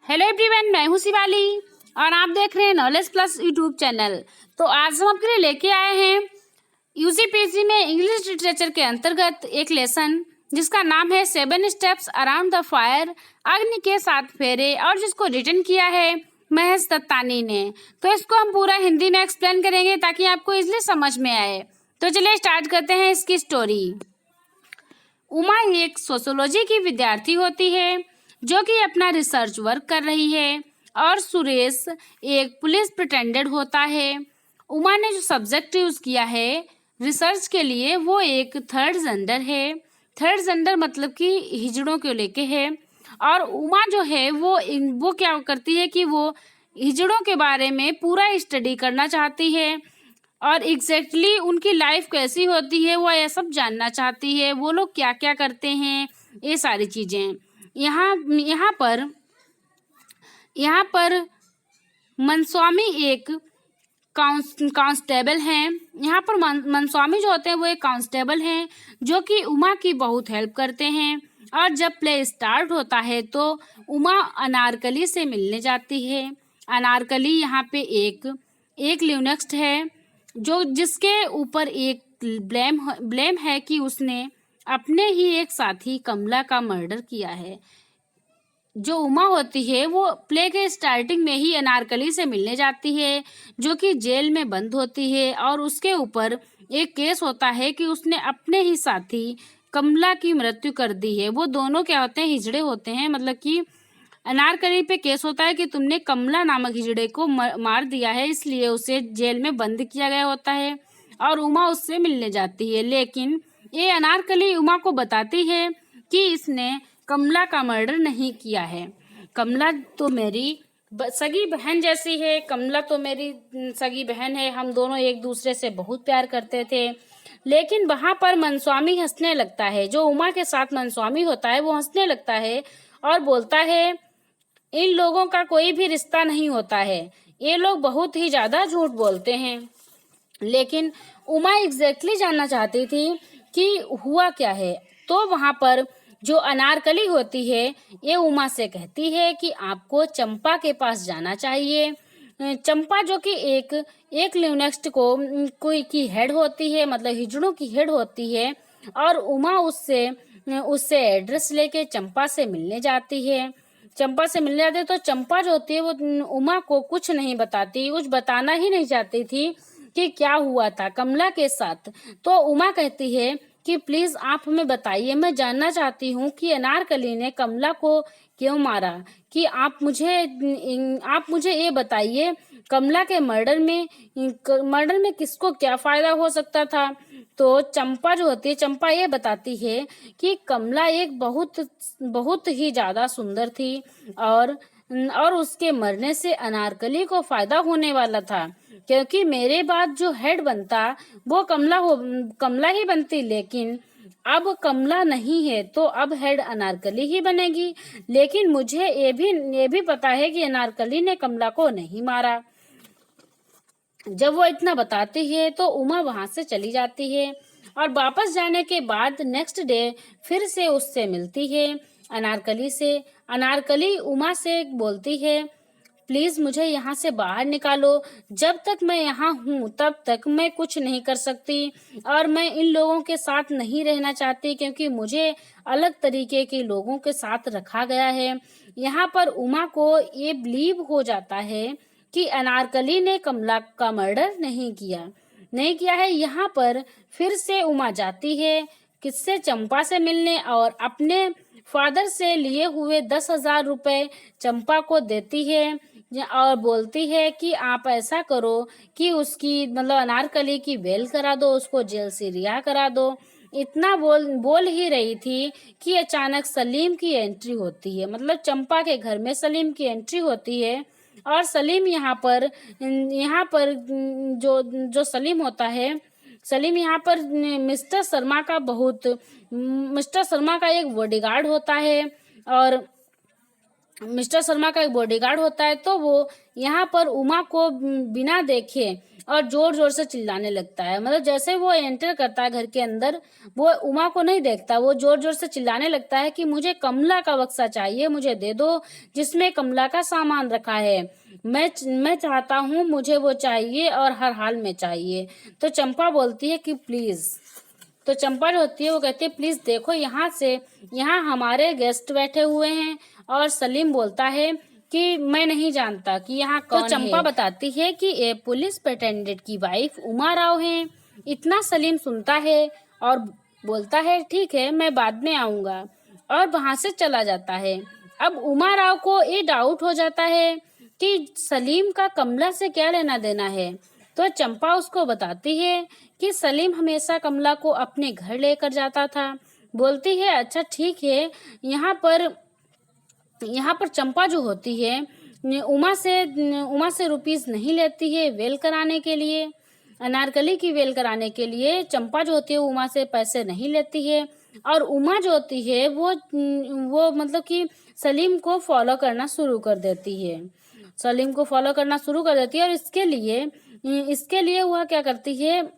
Hello everyone, मैं हूं शिवाली और आप देख रहे हैं नॉलेज प्लस यूट्यूब चैनल। तो आज हम आपके लिए लेके आए हैं यूजीपीजी में इंग्लिश लिटरेचर के अंतर्गत एक लेसन जिसका नाम है 7 स्टेप्स अराउंड द फायर, अग्नि के 7 फेरे, और जिसको रिटन किया है महेश दत्तानी ने। तो इसको हम पूरा हिंदी में एक्सप्लेन करेंगे ताकि आपको इजिली समझ में आए। तो चलिए स्टार्ट करते हैं इसकी स्टोरी। उमा एक सोशियोलॉजी की विद्यार्थी होती है जो कि अपना रिसर्च वर्क कर रही है, और सुरेश एक पुलिस प्रिटेंडेंट होता है। उमा ने जो सब्जेक्ट यूज़ किया है रिसर्च के लिए वो एक थर्ड जेंडर है। थर्ड जेंडर मतलब कि हिजड़ों को लेके है। और उमा जो है वो क्या करती है कि वो हिजड़ों के बारे में पूरा स्टडी करना चाहती है और एग्जैक्टली उनकी लाइफ कैसी होती है वो यह सब जानना चाहती है। वो लोग क्या क्या करते हैं, ये सारी चीज़ें। यहाँ यहाँ पर मनस्वामी एक कांस्टेबल हैं। यहाँ पर मनस्वामी जो होते हैं वो एक कांस्टेबल हैं जो कि उमा की बहुत हेल्प करते हैं। और जब प्ले स्टार्ट होता है तो उमा अनारकली से मिलने जाती है। अनारकली यहाँ पे एक ल्यूनेक्स है जो जिसके ऊपर एक ब्लेम है कि उसने अपने ही एक साथी कमला का मर्डर किया है। जो उमा होती है वो प्ले के स्टार्टिंग में ही अनारकली से मिलने जाती है जो कि जेल में बंद होती है, और उसके ऊपर एक केस होता है कि उसने अपने ही साथी कमला की मृत्यु कर दी है। वो दोनों क्या होते हैं, हिजड़े होते हैं। मतलब कि अनारकली पे केस होता है कि तुमने कमला नामक हिजड़े को मार दिया है, इसलिए उसे जेल में बंद किया गया होता है और उमा उससे मिलने जाती है। लेकिन ये अनारकली उमा को बताती है कि इसने कमला का मर्डर नहीं किया है। कमला तो मेरी सगी बहन जैसी है, कमला तो मेरी सगी बहन है, हम दोनों एक दूसरे से बहुत प्यार करते थे। लेकिन वहाँ पर मनस्वामी हंसने लगता है। जो उमा के साथ मनस्वामी होता है वो हंसने लगता है और बोलता है इन लोगों का कोई भी रिश्ता नहीं होता है, ये लोग बहुत ही ज़्यादा झूठ बोलते हैं। लेकिन उमा एग्जैक्टली जानना चाहती थी कि हुआ क्या है। तो वहाँ पर जो अनारकली होती है ये उमा से कहती है कि आपको चंपा के पास जाना चाहिए। चंपा जो कि एक ल्यूनेक्स्ट को कोई की हेड होती है, मतलब हिजड़ों की हेड होती है। और उमा उससे एड्रेस लेके चंपा से मिलने जाती है। चंपा से मिलने जाती है तो चंपा जो होती है वो उमा को कुछ नहीं बताती, कुछ बताना ही नहीं चाहती थी कि क्या हुआ था कमला के साथ। तो उमा कहती है कि प्लीज आप हमें बताइए, मैं जानना चाहती हूँ कि अनारकली ने कमला को क्यों मारा। कि आप मुझे ये बताइए कमला के मर्डर में किसको क्या फायदा हो सकता था। तो चंपा जो होती है, चंपा ये बताती है कि कमला एक बहुत बहुत ही ज्यादा सुंदर थी और उसके मरने से अनारकली को फायदा होने वाला था, क्योंकि मेरे बाद जो हेड बनता वो कमला ही बनती। लेकिन अब कमला नहीं है तो अब हेड अनारकली ही बनेगी। लेकिन मुझे ये भी पता है कि अनारकली ने कमला को नहीं मारा। जब वो इतना बताती है तो उमा वहां से चली जाती है और वापस जाने के बाद नेक्स्ट डे फिर से उससे मिलती है अनारकली से। अनारकली उमा से बोलती है प्लीज मुझे यहाँ से बाहर निकालो, जब तक मैं यहाँ हूँ तब तक मैं कुछ नहीं कर सकती और मैं इन लोगों के साथ नहीं रहना चाहती, क्योंकि मुझे अलग तरीके के लोगों के साथ रखा गया है। यहाँ पर उमा को ये बिलीव हो जाता है कि अनारकली ने कमला का मर्डर नहीं किया है। यहाँ पर फिर से उमा जाती है किससे, चंपा से मिलने, और अपने फादर से लिए हुए 10,000 रुपए चंपा को देती है और बोलती है कि आप ऐसा करो कि उसकी मतलब अनारकली की बेल करा दो, उसको जेल से रिहा करा दो। इतना बोल ही रही थी कि अचानक सलीम की एंट्री होती है। मतलब चंपा के घर में सलीम की एंट्री होती है और सलीम यहाँ पर जो सलीम होता है, सलीम यहाँ पर मिस्टर शर्मा का एक बॉडीगार्ड होता है। और मिस्टर शर्मा का एक बॉडीगार्ड होता है तो वो यहाँ पर उमा को बिना देखे और जोर जोर से चिल्लाने लगता है। मतलब जैसे वो एंटर करता है घर के अंदर, वो उमा को नहीं देखता, वो जोर जोर से चिल्लाने लगता है कि मुझे कमला का बक्सा चाहिए, मुझे दे दो, जिसमें कमला का सामान रखा है। मैं चाहता हूँ, मुझे वो चाहिए और हर हाल में चाहिए। तो चंपा बोलती है कि प्लीज। तो चंपा जो होती है वो कहती है प्लीज देखो, यहाँ हमारे गेस्ट बैठे हुए हैं। और सलीम बोलता है कि मैं नहीं जानता कि यहाँ कौन है। तो चंपा बताती है कि ये पुलिस प्रेटेंडेंट की वाइफ उमा राव है। इतना सलीम सुनता है और बोलता है ठीक है, मैं बाद में आऊंगा, और वहां से चला जाता है। अब उमा राव को ये डाउट हो जाता है कि सलीम का कमला से क्या लेना देना है। तो चंपा उसको बताती है कि सलीम हमेशा कमला को अपने घर लेकर जाता था। बोलती है अच्छा ठीक है। यहाँ पर चंपा जो होती है उमा से रुपीस नहीं लेती है वेल कराने के लिए, अनारकली की वेल कराने के लिए चंपा जो होती है उमा से पैसे नहीं लेती है। और उमा जो होती है वो मतलब कि सलीम को फॉलो करना शुरू कर देती है। सलीम को फॉलो करना शुरू कर देती है और इसके लिए वह क्या करती है,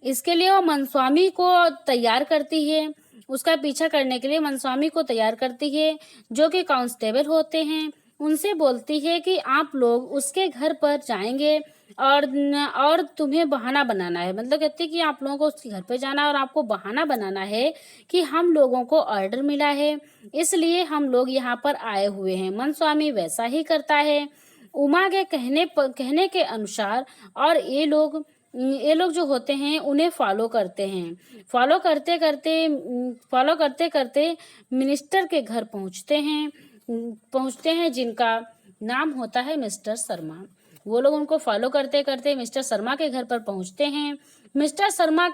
इसके लिए वो मनस्वामी को तैयार करती है। उसका पीछा करने के लिए मनस्वामी को तैयार करती है, जो कि कांस्टेबल होते हैं। उनसे बोलती है कि आप लोग उसके घर पर जाएंगे और तुम्हें बहाना बनाना है। मतलब कहती है कि आप लोगों को उसके घर पे जाना है और आपको बहाना बनाना है कि हम लोगों को ऑर्डर मिला है, इसलिए हम लोग यहाँ पर आए हुए हैं। मनस्वामी वैसा ही करता है उमा के कहने के अनुसार। और ये लोग जो होते हैं उन्हें फॉलो करते हैं। फॉलो करते करते मिनिस्टर के घर पहुंचते हैं जिनका नाम होता है मिस्टर शर्मा। वो लोग उनको फॉलो करते करते मिस्टर शर्मा के घर पर पहुंचते हैं। मिस्टर शर्मा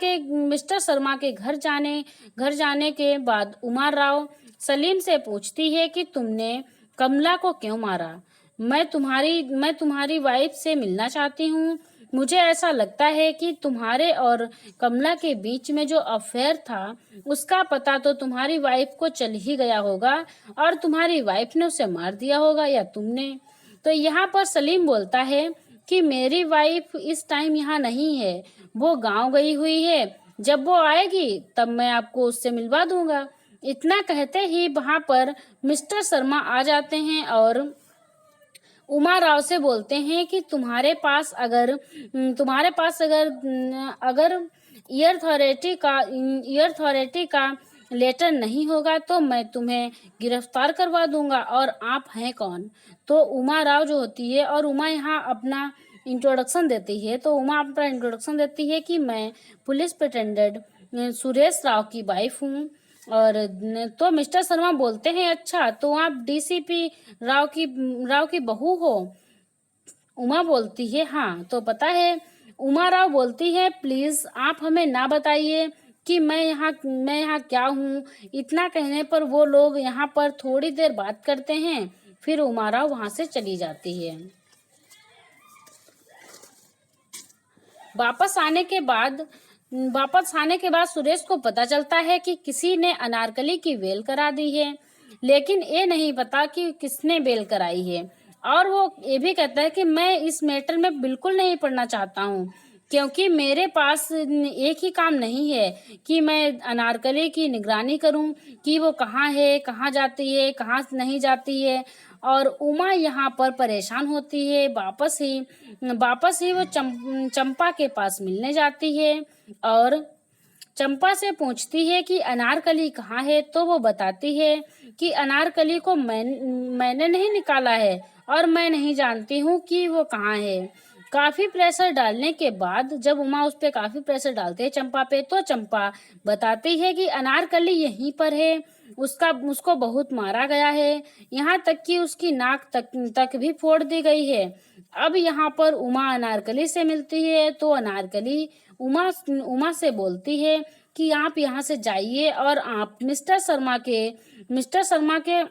के घर जाने के बाद उमा राव सलीम से पूछती है कि तुमने कमला को क्यों मारा। मैं तुम्हारी वाइफ से मिलना चाहती हूँ। मुझे ऐसा लगता है कि तुम्हारे और कमला के बीच में जो अफेयर था उसका पता तो तुम्हारी वाइफ को चल ही गया होगा और तुम्हारी वाइफ ने उसे मार दिया होगा या तुमने। तो यहाँ पर सलीम बोलता है कि मेरी वाइफ इस टाइम यहाँ नहीं है, वो गांव गई हुई है। जब वो आएगी तब मैं आपको उससे मिलवा दूंगा। इतना कहते ही वहां पर मिस्टर शर्मा आ जाते हैं और उमा राव से बोलते हैं कि तुम्हारे पास अगर ईयर अथॉरिटी का लेटर नहीं होगा तो मैं तुम्हें गिरफ्तार करवा दूंगा। और आप हैं कौन। तो उमा राव जो होती है और उमा यहाँ अपना इंट्रोडक्शन देती है। तो उमा अपना इंट्रोडक्शन देती है कि मैं पुलिस प्रिटेंडेंट सुरेश राव की वाइफ हूँ। और तो मिस्टर शर्मा बोलते हैं अच्छा तो आप डीसीपी राव की बहू हो। उमा बोलती है हाँ। तो पता है उमा राव बोलती है प्लीज आप हमें ना बताइए कि मैं यहाँ क्या हूँ। इतना कहने पर वो लोग यहाँ पर थोड़ी देर बात करते हैं, फिर उमा राव वहां से चली जाती है। वापस आने के बाद सुरेश को पता चलता है कि किसी ने अनारकली की बेल करा दी है, लेकिन ये नहीं पता कि किसने बेल कराई है। और वो ये भी कहता है कि मैं इस मैटर में बिल्कुल नहीं पढ़ना चाहता हूँ, क्योंकि मेरे पास एक ही काम नहीं है कि मैं अनारकली की निगरानी करूं कि वो कहाँ है, कहाँ जाती है, कहाँ नहीं जाती है। और उमा यहाँ पर परेशान होती है। वापस ही वो चंपा के पास मिलने जाती है और चंपा से पूछती है कि अनारकली कहाँ है। तो वो बताती है कि अनारकली को मैंने नहीं निकाला है और मैं नहीं जानती हूँ कि वो कहाँ है। काफी प्रेशर डालने के बाद जब उमा उस पे काफी प्रेशर डालते है चंपा पे, तो चंपा बताती है कि अनारकली यहीं पर है, उसको बहुत मारा गया है, यहाँ तक कि उसकी नाक तक भी फोड़ दी गई है। अब यहाँ पर उमा अनारकली से मिलती है तो अनारकली उमा से बोलती है कि आप यहाँ से जाइए और आप मिस्टर शर्मा के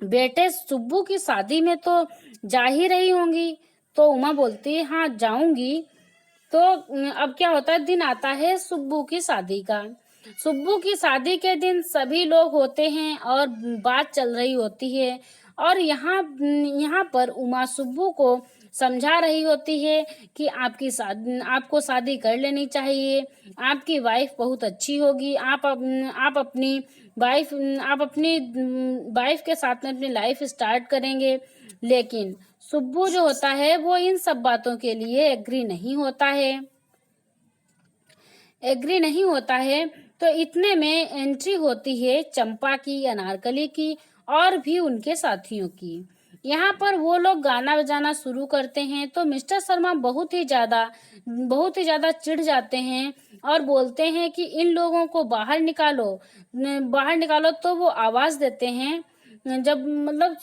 बेटे सुब्बू की शादी में तो जा ही रही होंगी। तो उमा बोलती है हाँ जाऊंगी। तो अब क्या होता है, दिन आता है सुब्बू की शादी का। सुब्बू की शादी के दिन सभी लोग होते हैं और बात चल रही होती है। और यहाँ पर उमा सुब्बू को समझा रही होती है कि आपको शादी कर लेनी चाहिए, आपकी वाइफ बहुत अच्छी होगी, आप अपनी वाइफ के साथ में अपनी लाइफ स्टार्ट करेंगे। लेकिन सुब्बू जो होता है वो इन सब बातों के लिए एग्री नहीं होता है। तो इतने में एंट्री होती है चंपा की, अनारकली की और भी उनके साथियों की। यहाँ पर वो लोग गाना बजाना शुरू करते हैं तो मिस्टर शर्मा बहुत ही ज्यादा चिढ़ जाते हैं और बोलते हैं कि इन लोगों को बाहर निकालो। तो वो आवाज देते हैं, जब मतलब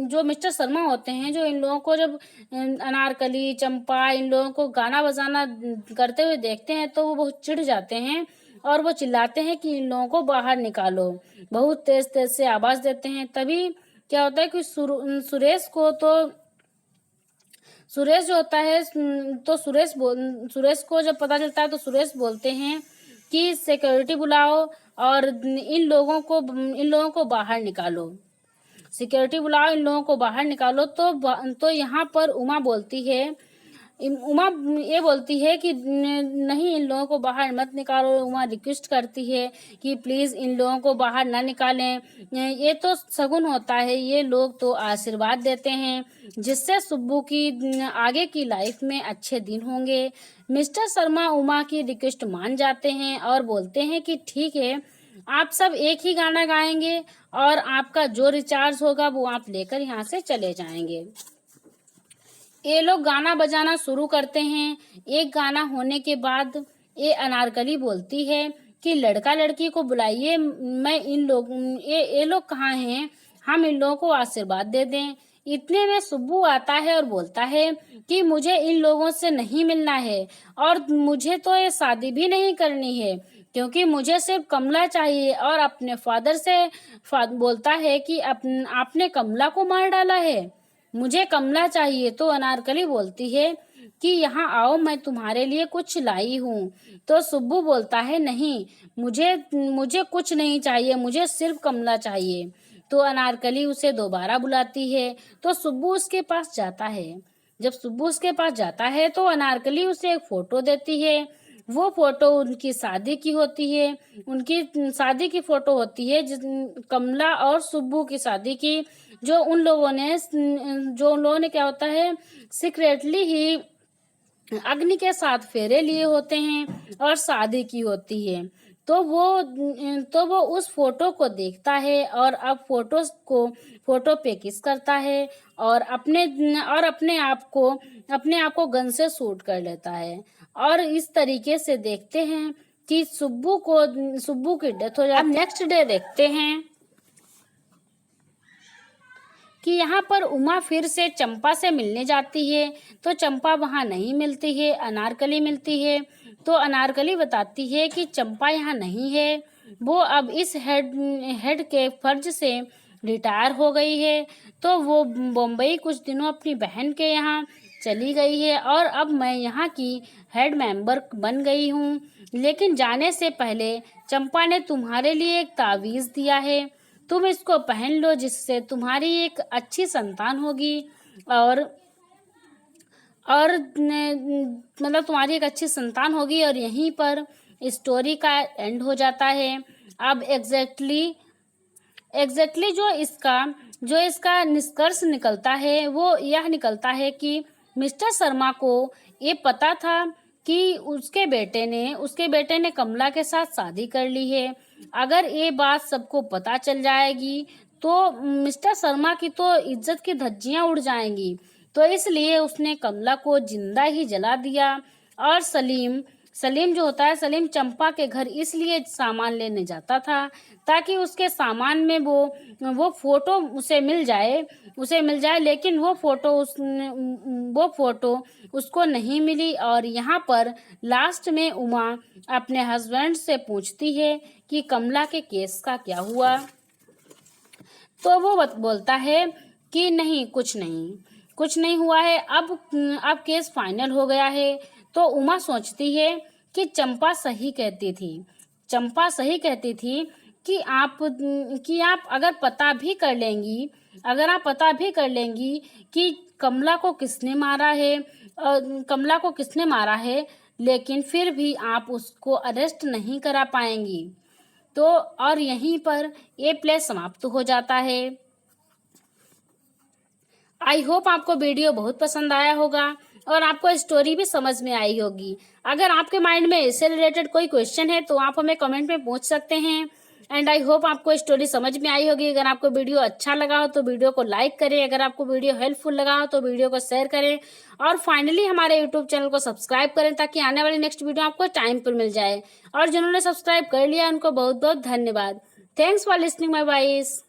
जो मिस्टर शर्मा होते हैं, जो इन लोगों को जब अनारकली, चंपा इन लोगों को गाना बजाना करते हुए देखते हैं तो वो बहुत चिढ़ जाते हैं और वो चिल्लाते हैं कि इन लोगों को बाहर निकालो। बहुत तेज तेज से आवाज देते हैं। तभी क्या होता है कि सुरेश जो होता है, तो सुरेश को जब पता चलता है तो सुरेश बोलते हैं कि सिक्योरिटी बुलाओ और इन लोगों को बाहर निकालो। सिक्योरिटी बुलाओ, इन लोगों को बाहर निकालो। तो यहाँ पर उमा ये बोलती है कि नहीं, इन लोगों को बाहर मत निकालो। उमा रिक्वेस्ट करती है कि प्लीज इन लोगों को बाहर ना निकालें, ये तो शगुन होता है, ये लोग तो आशीर्वाद देते हैं जिससे सुब्बू की आगे की लाइफ में अच्छे दिन होंगे। मिस्टर शर्मा उमा की रिक्वेस्ट मान जाते हैं और बोलते हैं कि ठीक है, आप सब एक ही गाना गाएंगे और आपका जो रिचार्ज होगा वो आप लेकर यहाँ से चले जाएंगे। ये लोग गाना बजाना शुरू करते हैं। एक गाना होने के बाद ये अनारकली बोलती है कि लड़का लड़की को बुलाइए, ये लोग कहाँ हैं, हम इन लोगों को आशीर्वाद दे दें। इतने में सुब्बू आता है और बोलता है कि मुझे इन लोगों से नहीं मिलना है और मुझे तो ये शादी भी नहीं करनी है, क्योंकि मुझे सिर्फ कमला चाहिए। और अपने फादर से बोलता है कि आपने कमला को मार डाला है, मुझे कमला चाहिए। तो अनारकली बोलती है कि यहाँ आओ, मैं तुम्हारे लिए कुछ लाई हूँ। तो सुब्बू बोलता है नहीं, मुझे कुछ नहीं चाहिए, मुझे सिर्फ कमला चाहिए। तो अनारकली उसे दोबारा बुलाती है तो सुब्बू उसके पास जाता है। जब सुब्बू उसके पास जाता है तो अनारकली उसे एक फोटो देती है। वो फोटो उनकी शादी की होती है, उनकी शादी की फोटो होती है, कमला और सुब्बू की शादी की, जो उन लोगों ने क्या होता है, सीक्रेटली ही अग्नि के साथ फेरे लिए होते हैं और शादी की होती है। तो वो उस फोटो को देखता है और अब फोटो पे किस करता है और अपने आप को गन से शूट कर लेता है। और इस तरीके से देखते हैं कि सुब्बू की डेथ हो जाती है। अब नेक्स्ट डे देखते हैं कि यहाँ पर उमा फिर से चंपा से मिलने जाती है तो चंपा वहाँ नहीं मिलती है, अनारकली मिलती है। तो अनारकली बताती है कि चंपा यहाँ नहीं है, वो अब इस हेड के फर्ज से रिटायर हो गई है। तो वो बम्बई कुछ दिनों अपनी बहन के यहाँ चली गई है और अब मैं यहाँ की हेड मेंबर बन गई हूँ। लेकिन जाने से पहले चंपा ने तुम्हारे लिए एक तावीज़ दिया है, तुम इसको पहन लो, जिससे तुम्हारी एक अच्छी संतान होगी और मतलब तुम्हारी एक अच्छी संतान होगी। और यहीं पर स्टोरी का एंड हो जाता है। अब एग्जैक्टली जो इसका निष्कर्ष निकलता है वो यह निकलता है कि मिस्टर शर्मा को ये पता था कि उसके बेटे ने कमला के साथ शादी कर ली है। अगर ये बात सबको पता चल जाएगी तो मिस्टर शर्मा की तो इज्जत की धज्जियां उड़ जाएंगी। तो इसलिए उसने कमला को जिंदा ही जला दिया। और सलीम जो होता है, सलीम चंपा के घर इसलिए सामान लेने जाता था ताकि उसके सामान में वो फोटो उसे मिल जाए। लेकिन वो फोटो उसको नहीं मिली। और यहाँ पर लास्ट में उमा अपने हस्बैंड से पूछती है कि कमला के केस का क्या हुआ। तो वो बोलता है कि नहीं, कुछ नहीं हुआ है, अब केस फाइनल हो गया है। तो उमा सोचती है कि चंपा सही कहती थी कि आप अगर पता भी कर लेंगी, अगर आप पता भी कर लेंगी कि कमला को किसने मारा है, लेकिन फिर भी आप उसको अरेस्ट नहीं करा पाएंगी। तो और यहीं पर ये प्ले समाप्त हो जाता है। आई होप आपको वीडियो बहुत पसंद आया होगा और आपको स्टोरी भी समझ में आई होगी। अगर आपके माइंड में इससे रिलेटेड कोई क्वेश्चन है तो आप हमें कमेंट में पूछ सकते हैं। एंड आई होप आपको स्टोरी समझ में आई होगी। अगर आपको वीडियो अच्छा लगा हो तो वीडियो को लाइक करें, अगर आपको वीडियो हेल्पफुल लगा हो तो वीडियो को शेयर करें और फाइनली हमारे यूट्यूब चैनल को सब्सक्राइब करें ताकि आने वाली नेक्स्ट वीडियो आपको टाइम पर मिल जाए। और जिन्होंने सब्सक्राइब कर लिया उनको बहुत बहुत धन्यवाद। Thanks for listening my voice.